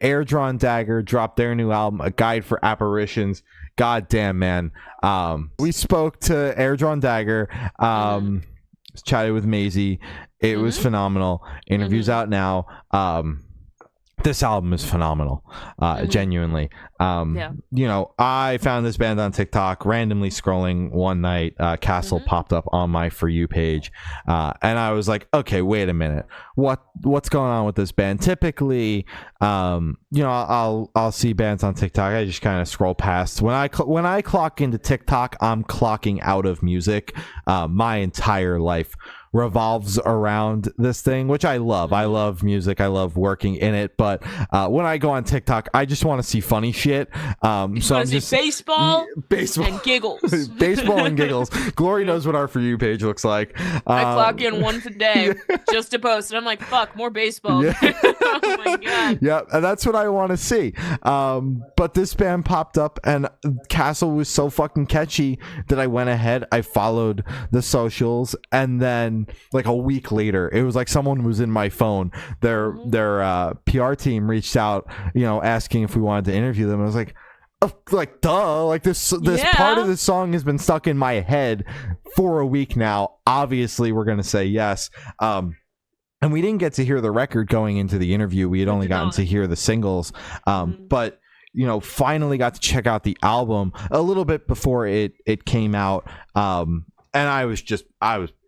Air Drawn Dagger dropped their new album, A Guide for Apparitions. God damn, man. We spoke to Air Drawn Dagger, chatted with Maisie. It was phenomenal. Interviews out now. This album is phenomenal, genuinely. You know, I found this band on TikTok, randomly scrolling one night. Castle popped up on my For You page, and I was like, okay, wait a minute, what's going on with this band? Typically, you know, I'll see bands on TikTok, I just kind of scroll past. When I clock into TikTok, I'm clocking out of music. My entire life revolves around this thing, which I love. I love music. I love working in it. But when I go on TikTok, I just want to see funny shit. So I'm just baseball and giggles. Baseball and giggles. Glory knows what our For You page looks like. I clock in once a day just to post, and I'm like, fuck, more baseball. Yeah. Oh my god. Yeah, and that's what I want to see. But this band popped up, and Castle was so fucking catchy that I went ahead, I followed the socials, and then like a week later, it was like someone was in my phone. Their PR team reached out, you know, asking if we wanted to interview them. I was like, oh, like duh, like this part of this song has been stuck in my head for a week now. Obviously, we're gonna say yes. And we didn't get to hear the record going into the interview. We had only gotten to hear the singles. But you know, finally got to check out the album a little bit before it came out. And I was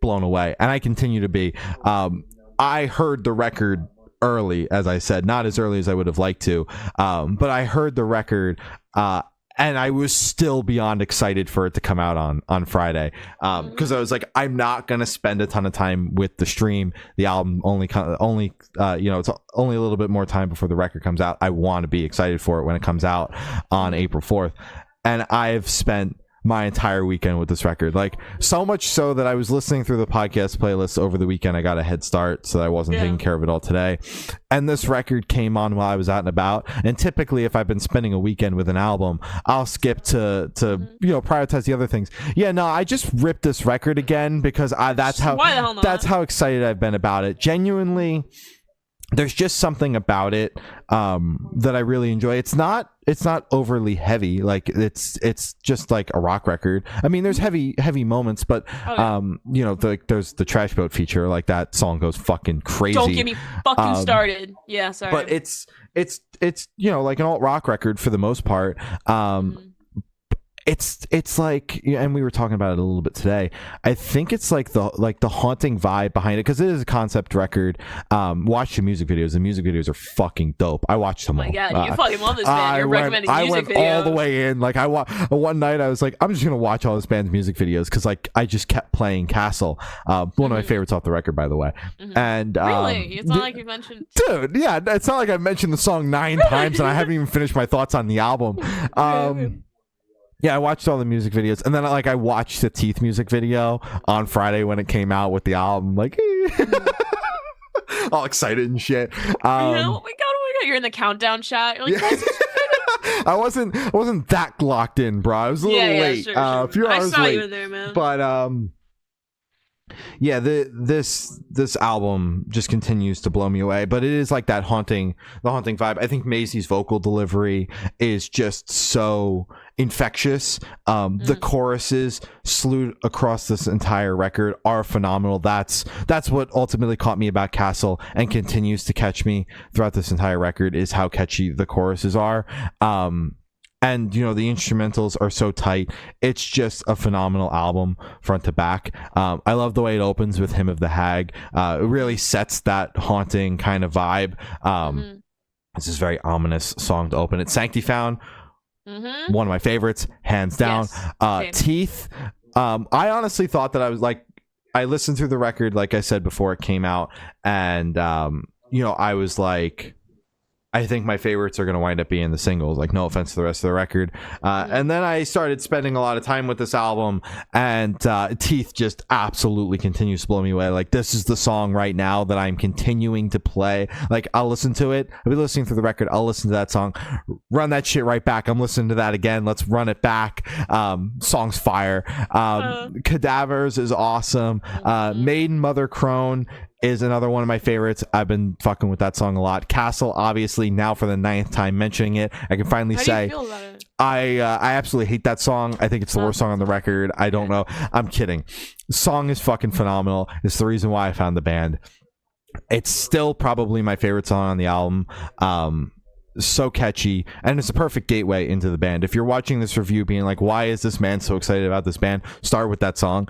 blown away, and I continue to be. I heard the record early, as I said, not as early as I would have liked to, but I heard the record, and I was still beyond excited for it to come out on Friday, because I was like, I'm not gonna spend a ton of time with the stream. The album only you know, it's only a little bit more time before the record comes out. I want to be excited for it when it comes out on April 4th, and I've spent my entire weekend with this record, like so much so that I was listening through the podcast playlist over the weekend. I got a head start, so that I wasn't taking care of it all today, and this record came on while I was out and about. And typically, if I've been spending a weekend with an album, I'll skip to you know, prioritize the other things. I just ripped this record again because that's how excited I've been about it. Genuinely, there's just something about it that I really enjoy. It's not overly heavy. Like it's just like a rock record. I mean, there's heavy moments, but you know, there's the Trash Boat feature. Like that song goes fucking crazy. Don't get me fucking started. Yeah, sorry. But it's you know, like an alt rock record for the most part. It's like, and we were talking about it a little bit today, I think it's like the haunting vibe behind it, because it is a concept record. Watch the music videos. The music videos are fucking dope. I watched them all. Oh my god, you fucking love this band. You're recommending music videos. I went all the way in. Like one night I was like, I'm just gonna watch all this band's music videos, because like I just kept playing Castle, one of my favorites off the record, by the way. And really, it's not like you mentioned, dude. Yeah, it's not like I've mentioned the song 9 times and I haven't even finished my thoughts on the album. Yeah, I watched all the music videos, and then I watched the Teeth music video on Friday when it came out with the album, like all excited and shit. You know, oh my god, you're in the countdown shot. You're like, I wasn't that locked in, bro. I was a little late. Sure. A few hours I saw late. you in there, man. But yeah, this album just continues to blow me away. But it is like that haunting vibe. I think Maisie's vocal delivery is just so infectious. The choruses slewed across this entire record are phenomenal. That's what ultimately caught me about Castle, and continues to catch me throughout this entire record, is how catchy the choruses are. And you know, the instrumentals are so tight. It's just a phenomenal album front to back. I love the way it opens with Hymn of the Hag. It really sets that haunting kind of vibe. It's this very ominous song to open. It's Sancti Found, one of my favorites, hands down. Teeth. I honestly thought that I listened through the record, like I said, before it came out, and you know, I was like, I think my favorites are going to wind up being the singles, like no offense to the rest of the record. And then I started spending a lot of time with this album, and Teeth just absolutely continues to blow me away. Like, this is the song right now that I'm continuing to play. Like, I'll listen to it. I'll be listening through the record. I'll listen to that song, run that shit right back. I'm listening to that again. Let's run it back. Song's fire. Cadavers is awesome. Maiden Mother Crone is another one of my favorites. I've been fucking with that song a lot. Castle, obviously, now for the 9th time mentioning it, I can finally How say do you feel about it? I absolutely hate that song. I think it's the worst song on the record. I don't know. I'm kidding. Song is fucking phenomenal. It's the reason why I found the band. It's still probably my favorite song on the album. So catchy, and it's a perfect gateway into the band. If you're watching this review being like, why is this man so excited about this band, start with that song.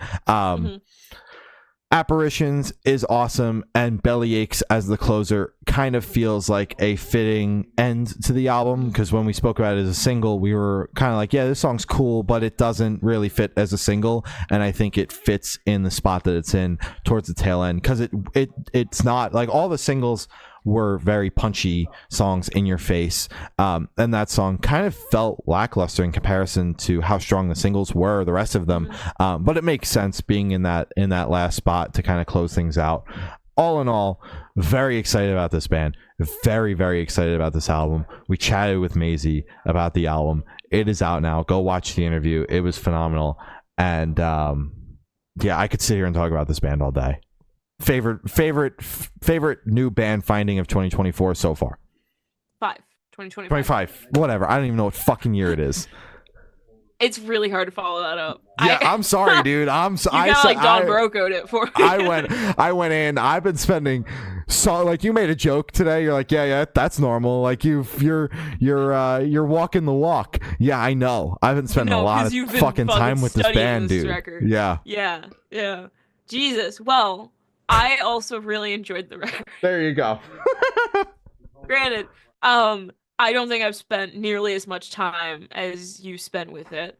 Apparitions is awesome, and Bellyaches as the closer kind of feels like a fitting end to the album, because when we spoke about it as a single, we were kind of like, yeah, this song's cool, but it doesn't really fit as a single, and I think it fits in the spot that it's in towards the tail end, because it's not like all the singles were very punchy songs in your face, and that song kind of felt lackluster in comparison to how strong the singles were, the rest of them, but it makes sense being in that last spot to kind of close things out. All in all, very excited about this band, very, very excited about this album. We chatted with Maisie about the album. It is out now. Go watch the interview. It was phenomenal, and yeah, I could sit here and talk about this band all day. Favorite new band finding of 2024 so far? 2025. 25, whatever. I don't even know what fucking year it is. It's really hard to follow that up. Yeah, I'm sorry, dude. You got like Don Broco'd it for me. I went in. I've been spending like, you made a joke today. You're like, yeah, that's normal. Like you're walking the walk. Yeah, I know. I've been spending a lot of fucking time with this band, dude. Record. Yeah. Jesus. Well, I also really enjoyed the record. There you go. Granted, I don't think I've spent nearly as much time as you spent with it.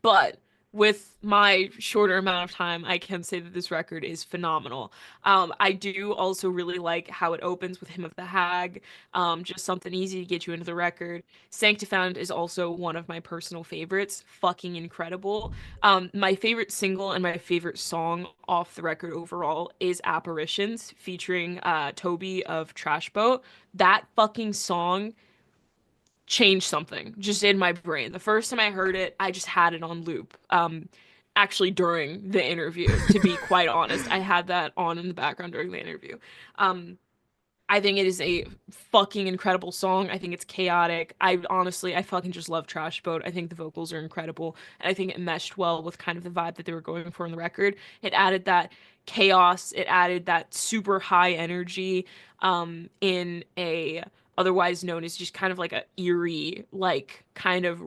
But with my shorter amount of time, I can say that this record is phenomenal. I do also really like how it opens with Hymn of the Hag, just something easy to get you into the record. Sanctifound is also one of my personal favorites, fucking incredible. My favorite single and my favorite song off the record overall is Apparitions, featuring Toby of Trash Boat. That fucking song changed something just in my brain. The first time I heard it, I just had it on loop. Actually during the interview, to be quite honest. I had that on in the background during the interview. I think it is a fucking incredible song. I think it's chaotic. I fucking just love Trash Boat. I think the vocals are incredible, and I think it meshed well with kind of the vibe that they were going for on the record. It added that chaos, it added that super high energy in a otherwise known as just kind of like a eerie, like kind of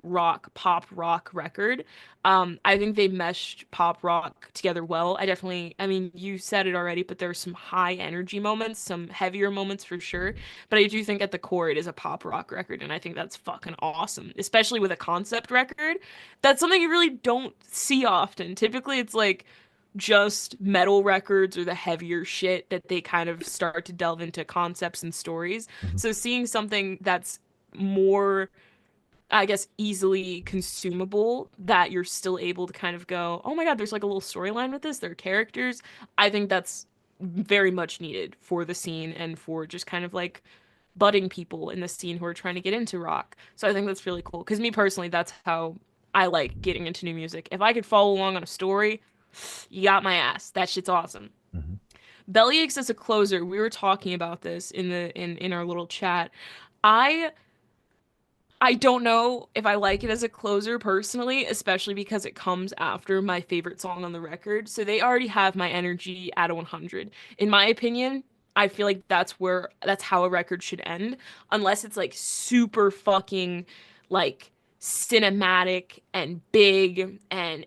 pop rock record. I think they meshed pop rock together well. I mean, you said it already, but there's some high energy moments, some heavier moments for sure. But I do think at the core it is a pop rock record, and I think that's fucking awesome, especially with a concept record. That's something you really don't see often. Typically it's like just metal records or the heavier shit that they kind of start to delve into concepts and stories. So seeing something that's more, I guess, easily consumable, that you're still able to kind of go, oh my god, there's like a little storyline with this, there are characters. I think that's very much needed for the scene and for just kind of like budding people in the scene who are trying to get into rock. So I think that's really cool, because me personally, that's how I like getting into new music. If I could follow along on a story, you got my ass. That shit's awesome. Bellyaches as a closer, we were talking about this in our little chat. I don't know if I like it as a closer personally, especially because it comes after my favorite song on the record. So they already have my energy at 100. In my opinion, I feel like that's how a record should end, unless it's like super fucking like cinematic and big and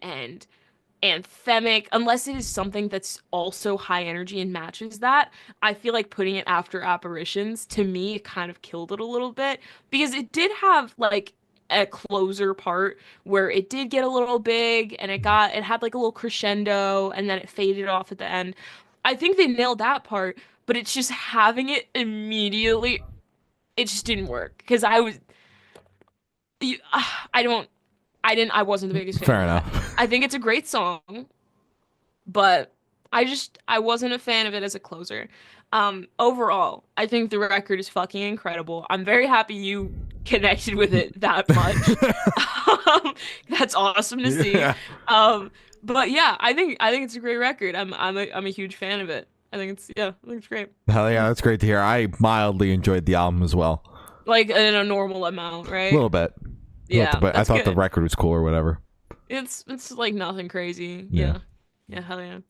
anthemic. Unless it is something that's also high energy and matches that, I feel like putting it after Apparitions, to me, it kind of killed it a little bit, because it did have like a closer part where it did get a little big, and it had like a little crescendo, and then it faded off at the end. I think they nailed that part, but it's just having it immediately, it just didn't work, because I wasn't the biggest fan. Fair enough. I think it's a great song, but I wasn't a fan of it as a closer. Overall, I think the record is fucking incredible. I'm very happy you connected with it that much. That's awesome to see. Yeah. But yeah, I think it's a great record. I'm a huge fan of it. I think it's great. Hell yeah, that's great to hear. I mildly enjoyed the album as well. Like in a normal amount, right? A little bit. Yeah, But I that's thought the good. record was cool or whatever. It's like nothing crazy. Yeah. Yeah, hell yeah.